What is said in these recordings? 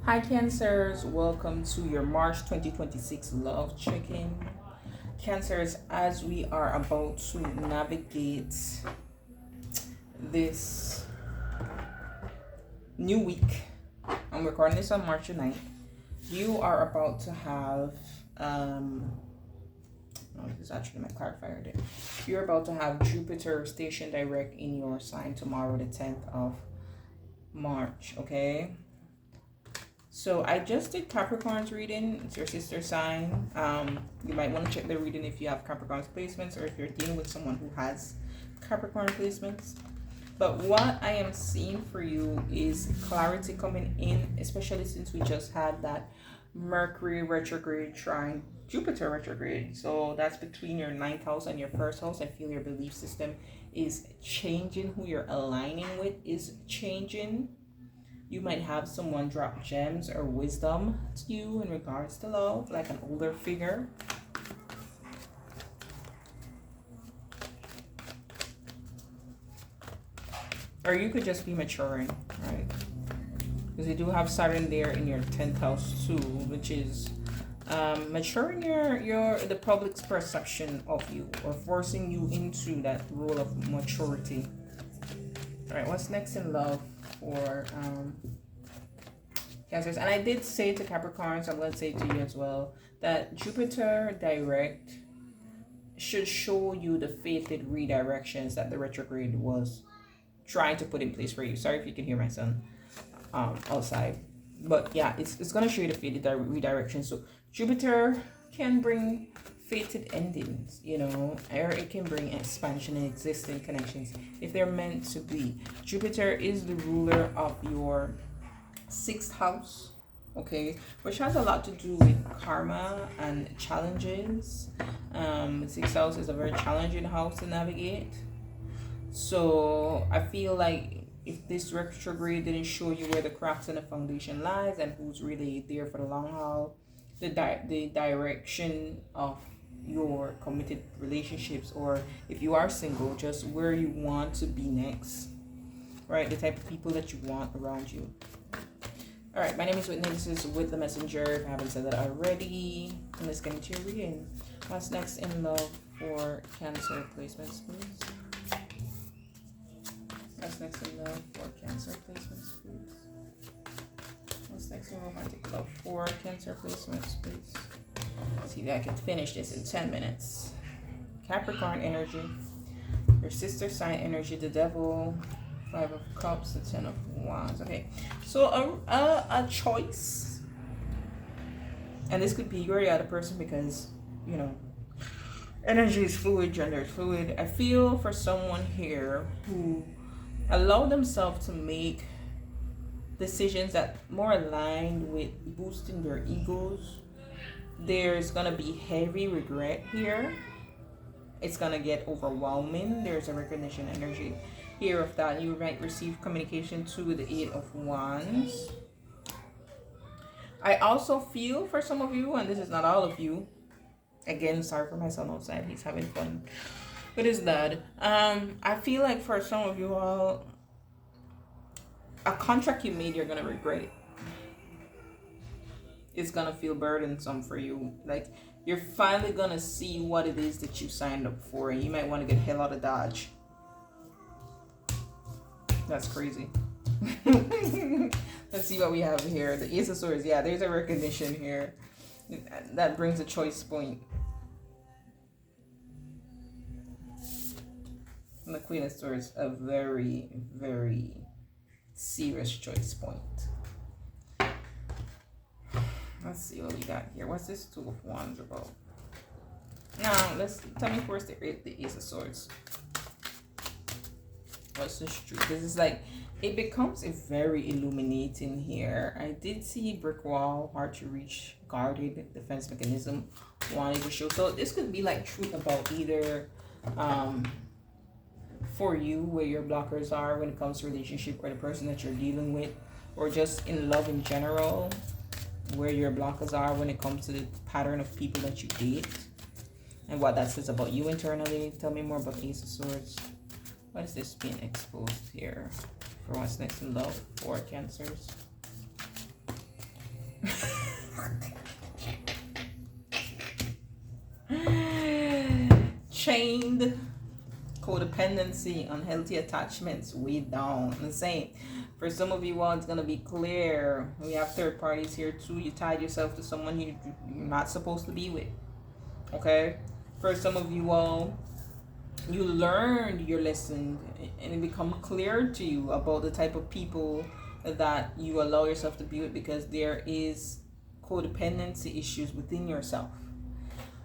Hi Cancers, welcome to your March 2026 love check-in. Cancers, as we are about to navigate this new week, I'm recording this on March 9th. You are about to have this is actually my clarifier there. You're about to have Jupiter station direct in your sign tomorrow, the 10th of March, okay? So I just did Capricorn's reading. It's your sister sign. You might want to check the reading if you have Capricorn's placements or if you're dealing with someone who has Capricorn placements. But what I am seeing for you is clarity coming in, especially since we just had that Mercury retrograde trine Jupiter retrograde. So that's between your 9th house and your 1st house. I feel your belief system is changing. Who you're aligning with is changing. You might have someone drop gems or wisdom to you in regards to love, like an older figure. Or you could just be maturing, right? Because you do have Saturn there in your 10th house too, which is maturing the public's perception of you or forcing you into that role of maturity. All right, what's next in love for Cancers? And I did say to Capricorns, I'm going to say to you as well, that Jupiter direct should show you the fated redirections that the retrograde was trying to put in place for you. Sorry if you can hear my son outside. But yeah, it's going to show you the fated redirection. So Jupiter can bring fated endings, or it can bring expansion in existing connections if they're meant to be. Jupiter is the ruler of your 6th house, okay, which has a lot to do with karma and challenges. 6th house is a very challenging house to navigate. So I feel like if this retrograde didn't show you where the cracks in the foundation lies and who's really there for the long haul, the direction of your committed relationships, or if you are single, just where you want to be next, right? The type of people that you want around you. All right, my name is Whitney. This is With the Messenger. If I haven't said that already, let's get into your reading. What's next in love for Cancer placements, please? What's next in love for Cancer placements, please? What's next in romantic love for Cancer placements, please? See if I can finish this in 10 minutes. Capricorn energy, your sister sign energy, the devil, 5 of cups, the 10 of wands. Okay, so a choice, and this could be you or the other person, because energy is fluid, gender is fluid. I feel for someone here who allow themselves to make decisions that more aligned with boosting their egos, there's gonna be heavy regret here. It's gonna get overwhelming. There's a recognition energy here of that. You might receive communication to the 8 of wands. I also feel for some of you, and this is not all of you, again, sorry for my son outside, he's having fun with his dad. I feel like for some of you all, a contract you made, you're gonna regret it. It's gonna feel burdensome for you. Like, you're finally gonna see what it is that you signed up for, and you might want to get hell out of Dodge. That's crazy. Let's see what we have here. The Ace of Swords. Yeah, there's a recognition here. That brings a choice point. And the Queen of Swords, a very, very serious choice point. Let's see what we got here. What's this 2 of Wands about? Now, tell me first the Ace of Swords. What's this truth? This is like, it becomes a very illuminating here. I did see brick wall, hard to reach, guarded, defense mechanism, wanting to show. So this could be like truth about either for you, where your blockers are when it comes to relationship, or the person that you're dealing with, or just in love in general, where your blockers are when it comes to the pattern of people that you date, and what that says about you internally. Tell me more about Ace of Swords. What is this being exposed here for what's next in love for Cancers? wound, codependency, unhealthy attachments, way down. I'm saying, for some of you all, it's gonna be clear. We have third parties here too. You tied yourself to someone you're not supposed to be with. Okay. For some of you all, you learned your lesson, and it become clear to you about the type of people that you allow yourself to be with, because there is codependency issues within yourself.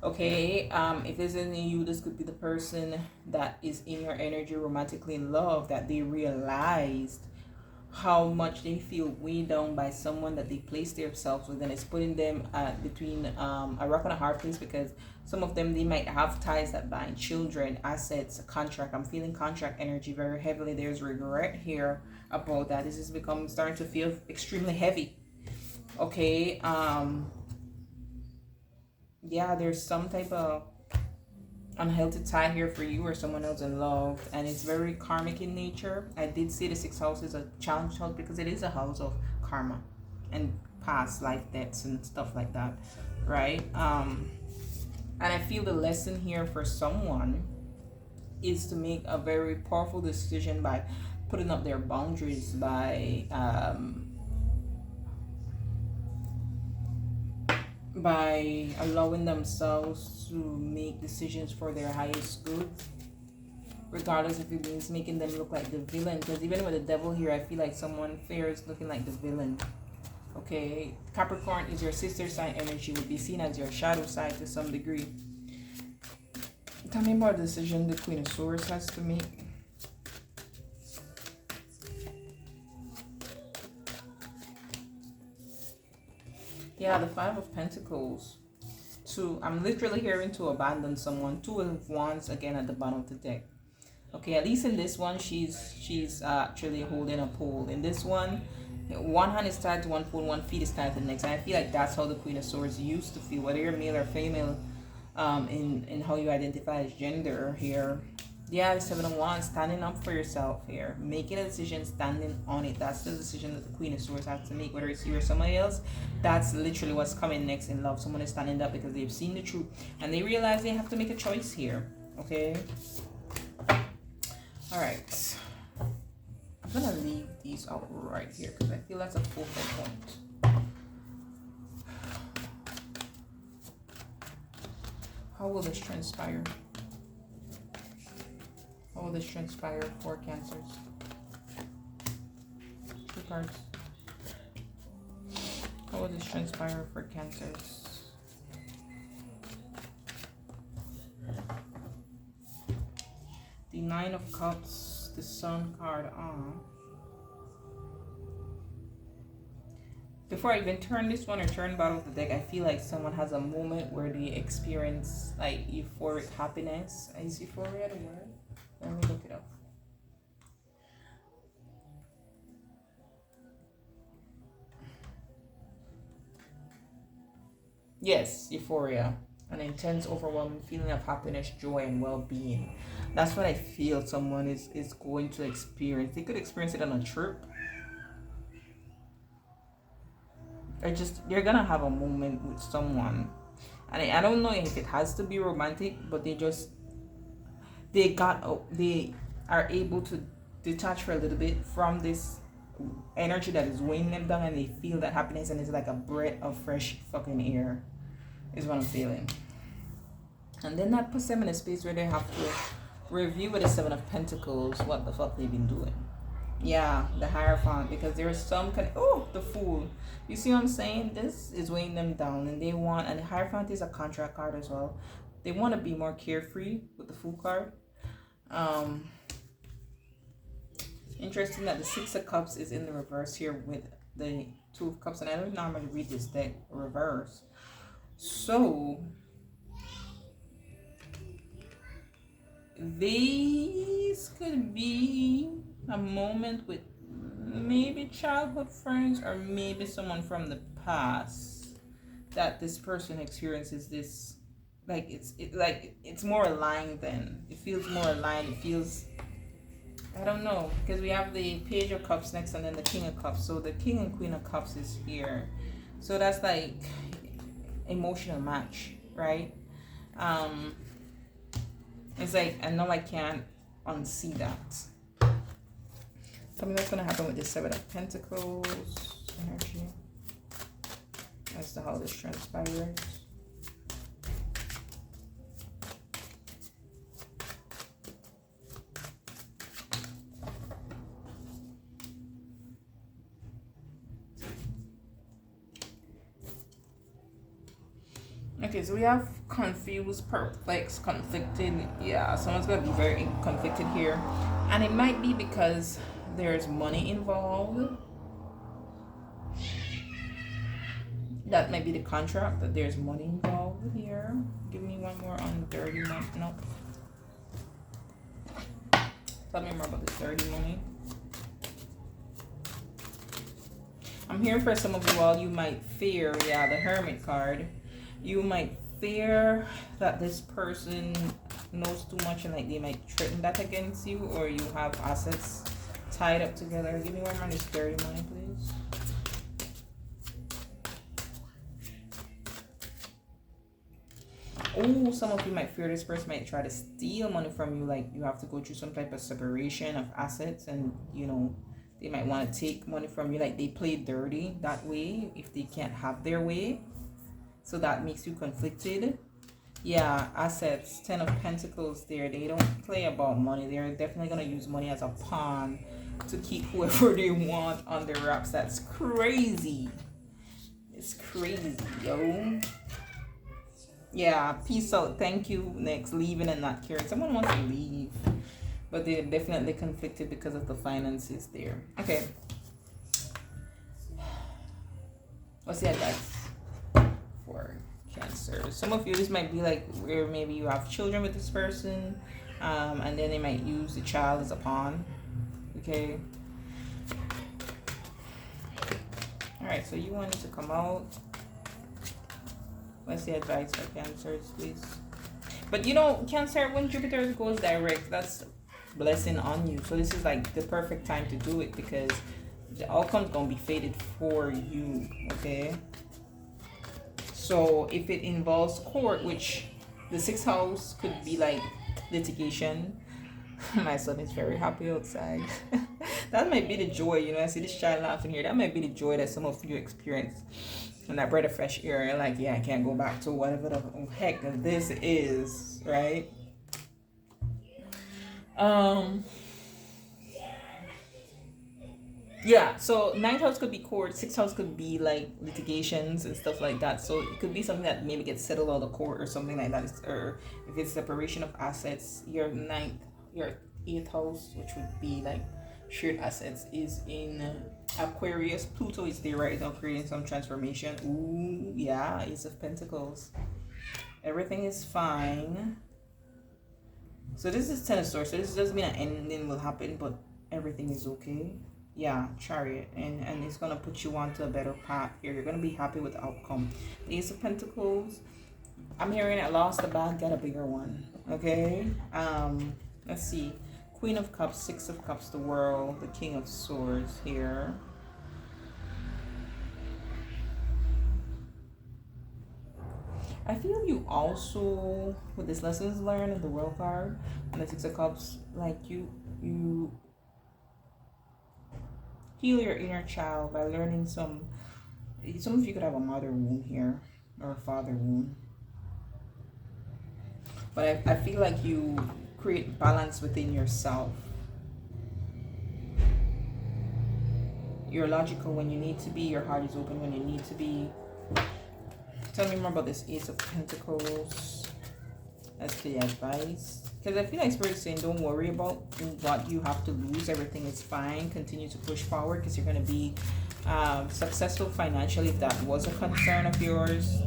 Okay, if this isn't you, this could be the person that is in your energy romantically in love, that they realized how much they feel weighed down by someone that they place themselves with, and it's putting them between a rock and a hard place, because some of them, they might have ties that bind: children, assets, a contract. I'm feeling contract energy very heavily. There's regret here about that. This is starting to feel extremely heavy. Okay, yeah, there's some type of unhealthy tie here for you or someone else in love, and it's very karmic in nature. I did say the sixth house is a challenge house because it is a house of karma and past life debts and stuff like that, right? And I feel the lesson here for someone is to make a very powerful decision by putting up their boundaries, by allowing themselves to make decisions for their highest good, regardless if it means making them look like the villain. Because even with the devil here, I feel like someone fair is looking like the villain. Okay, Capricorn is your sister sign energy, would be seen as your shadow side to some degree. Tell me about the decision the Queen of Swords has to make. Yeah, the Five of Pentacles. I'm literally hearing to abandon someone. Two of Wands again at the bottom of the deck. Okay, at least in this one, she's actually holding a pole. In this one hand is tied to one pole, one feet is tied to the next. And I feel like that's how the Queen of Swords used to feel, whether you're male or female, in how you identify as gender here. Yeah, the Seven of Wands, standing up for yourself here, making a decision, standing on it. That's the decision that the Queen of Swords has to make, whether it's you or somebody else. That's literally what's coming next in love. Someone is standing up because they've seen the truth and they realize they have to make a choice here. Okay. All right. I'm gonna leave these out right here because I feel that's a focal point. How will this transpire? How will this transpire for Cancers? Two cards. How will this transpire for Cancers? The Nine of Cups, the Sun card on. Before I even turn this one or turn bottom of the deck, I feel like someone has a moment where they experience like euphoric happiness. Is euphoria the word? Let me look it up. Yes, euphoria. An intense, overwhelming feeling of happiness, joy, and well-being. That's what I feel someone is going to experience. They could experience it on a trip. They're gonna have a moment with someone. And I don't know if it has to be romantic, but they are able to detach for a little bit from this energy that is weighing them down, and they feel that happiness, and it's like a breath of fresh fucking air is what I'm feeling. And then that puts them in a space where they have to review with the Seven of Pentacles what the fuck they've been doing. Yeah, the Hierophant, because there's some kind of, the Fool. You see what I'm saying? This is weighing them down, and and the Hierophant is a contract card as well. They want to be more carefree with the Fool card. Interesting that the Six of Cups is in the reverse here with the Two of Cups, and I don't normally read this deck reverse. So these could be a moment with maybe childhood friends or maybe someone from the past that this person experiences this, like it's more aligned. Then it feels more aligned. It feels, I don't know, because we have the Page of Cups next and then the King of Cups. So the King and Queen of Cups is here, so that's like emotional match, right? It's like, I know I can't unsee that. Tell me what's gonna happen with the Seven of Pentacles energy as to how this transpires. Okay, so we have confused, perplexed, conflicted. Yeah, someone's gonna be very conflicted here, and it might be because there's money involved. That might be the contract, that there's money involved here. Give me one more on dirty money. Nope. Tell me more about this dirty money. I'm hearing for some of you all, you might fear, yeah, the Hermit card. You might fear that this person knows too much and like they might threaten that against you, or you have assets tied up together. Give me one more on this dirty money, please. Oh, some of you might fear this person might try to steal money from you. Like you have to go through some type of separation of assets, and you know, they might want to take money from you. Like they play dirty that way if they can't have their way. So that makes you conflicted. Yeah, assets, 10 of Pentacles there. They don't play about money. They're definitely going to use money as a pawn to keep whoever they want on their wraps. That's crazy. It's crazy, yo. Yeah, peace out. Thank you. Next, leaving and not caring. Someone wants to leave, but they're definitely conflicted because of the finances there. Okay. What's the advice for Cancer? Some of you, this might be like where maybe you have children with this person, and then they might use the child as a pawn. Okay. All right, so you wanted to come out. What's the advice for Cancers, please? But you know, Cancer, when Jupiter goes direct, that's blessing on you. So this is like the perfect time to do it, because the outcome's gonna be fated for you. Okay. So if it involves court, which the 6th house could be like litigation. My son is very happy outside. That might be the joy, you know. I see this child laughing here. That might be the joy that some of you experience. And that breath of fresh air, you're like, yeah, I can't go back to whatever the heck this is, right? Yeah, so 9th house could be court, 6th house could be like litigations and stuff like that. So it could be something that maybe gets settled out of court or something like that. Or if it's separation of assets, your 8th house, which would be like shared assets, is in Aquarius. Pluto is there right now creating some transformation. Ooh, yeah, Ace of Pentacles. Everything is fine. So this is Ten of Swords. So this doesn't mean an ending will happen, but everything is okay. Yeah, Chariot, and it's gonna put you onto a better path here. You're gonna be happy with the outcome. The Ace of Pentacles, I'm hearing I lost the bag, got a bigger one. Okay. Let's see. Queen of Cups, 6 of Cups, the World, the King of Swords here. I feel you also, with this lessons learned and the World card and the 6 of Cups, like you heal your inner child by learning some of you could have a mother wound here or a father wound, but I feel like you create balance within yourself. You're logical when you need to be, your heart is open when you need to be. Tell me more about this Ace of Pentacles as the advice. Because I feel like Spirit is saying don't worry about what you have to lose. Everything is fine. Continue to push forward, because you're going to be successful financially if that was a concern of yours.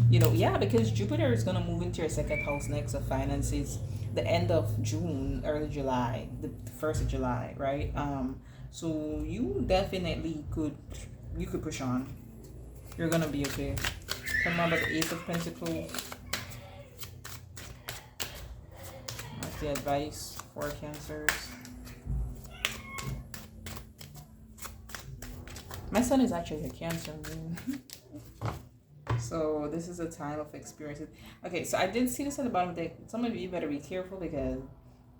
You know, yeah, because Jupiter is going to move into your 2nd house next of finances the end of June, early July, the 1st of July, right? So you definitely could push on. You're going to be okay. Come on, about the Ace of Pentacles. That's the advice for Cancers. My son is actually a Cancer moon. So this is a time of experiences. Okay, so I did see this at the bottom of the deck. Some of you better be careful because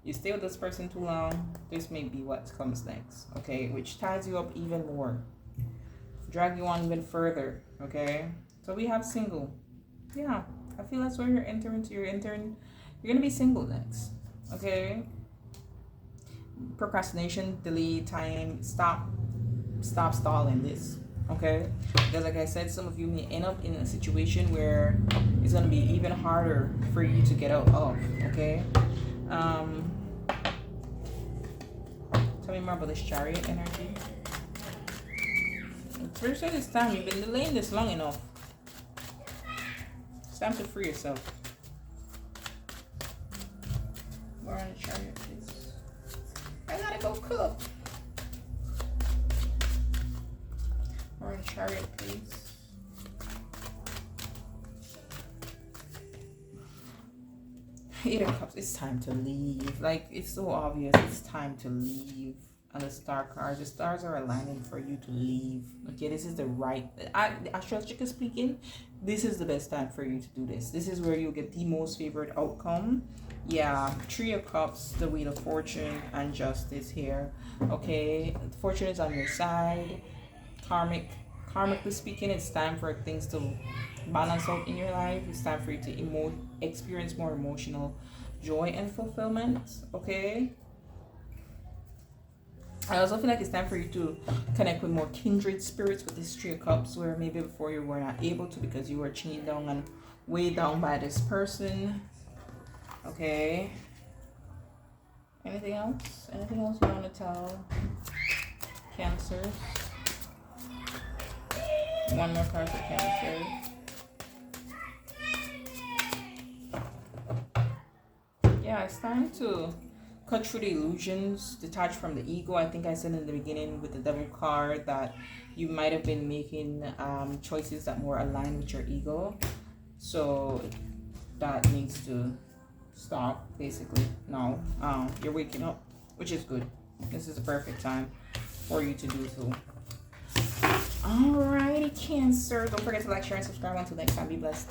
you stay with this person too long, this may be what comes next. Okay, which ties you up even more, drag you on even further. Okay, so we have single. Yeah, I feel that's where you're entering. You're gonna be single next. Okay, procrastination, delay, time, stop stalling this. Okay, because like I said, some of you may end up in a situation where it's gonna be even harder for you to get out of. Okay, tell me more about this Chariot energy. First at this time, you've been delaying this long enough. It's time to free yourself. More on the Chariot, please. I gotta go cook. More on the Chariot, please. Eight of Cups. It's time to leave. Like, it's so obvious. It's time to leave. And the star cards, the stars are aligning for you to leave. Okay, this is the right, astrologically speaking, this is the best time for you to do this. This is where you get the most favored outcome. Yeah, Three of Cups, the Wheel of Fortune, and Justice here. Okay, fortune is on your side. Karmically speaking, it's time for things to balance out in your life. It's time for you to experience more emotional joy and fulfillment. Okay, I also feel like it's time for you to connect with more kindred spirits with this Three of Cups, where maybe before you were not able to because you were chained down and weighed down by this person. Okay. Anything else? Anything else you want to tell Cancer? One more card for Cancer. Yeah, it's time to cut through the illusions, detach from the ego. I think I said in the beginning with the Devil card that you might have been making choices that more align with your ego. So that needs to stop, basically. Now you're waking up, which is good. This is the perfect time for you to do so. Alrighty, Cancer. Don't forget to like, share, and subscribe. Until next time, be blessed.